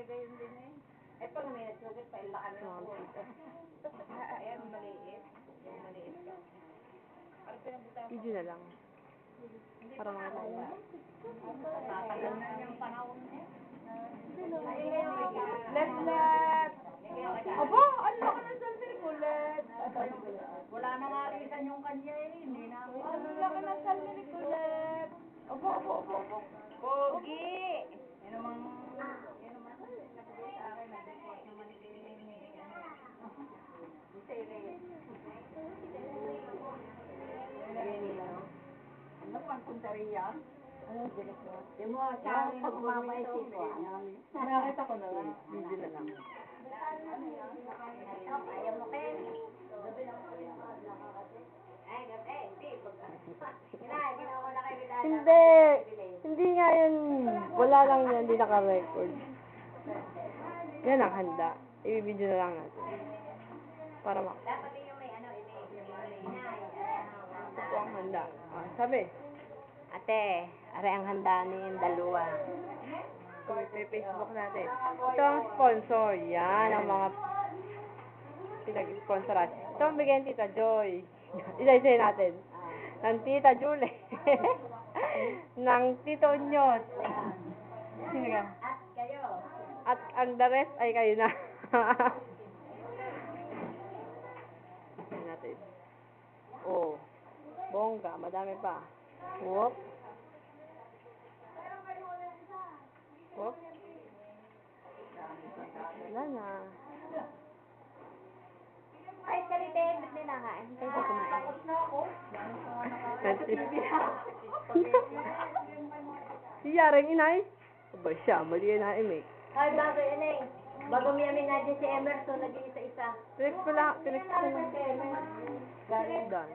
gayon din eh. Eh, pag may nagsugat pa, ilaka na yung buwan. Ayan, maliit. Yung maliit ka. Parang pinagbutan. Video na lang. Para mga tayo. Tatagal na yung panahon eh. Left. Aba, ano ka ng cellphone ko, left. Wala na nga risan yung kanya eh. Hindi na. Ano laki ng cellphone ko, left. Opo. Pogi! Yan naman. Yan naman. Nagbigay sa akin. Nagbigay naman ni ano pang kuntariya? Ano direct mo? Di mo sa akin pag umapaisip ko. Nakita ko na lang. Video na lang. Ayaw mo kayo. Gabi lang ko yung ay, gabi. Ginawa na kayo nila. Hindi nga yun. Wala lang yan, hindi naka-record. Yan ang handa. I-video na lang natin. Para Dapat yung may ano, ito ang handa. Ah, sabi. ate, are ang handa ni yung dalawa. Facebook natin. Ito ang sponsor. Yan ang mga pinag-sponsoran. Ito ang bigyan ni Tita Joy. Isa-isa natin. Ng Tita Julie. Ng Tito Nyot. Sino ka? At kayo. At ang the rest ay kayo na. Tingnan natin. Oh. Bongga. Madami pa. Whoop. Whoop. Wala na. Ay, kalitin. Ba't nila nga? Hintay ko kumain. Tapos na ako. Si Yaring inay. Aba siya. Mali yan na imig. Ay, bago yun eh. Bago may amin na si Emerson, nag-iisa-isa. Pinex ko lang. Galing. Dan.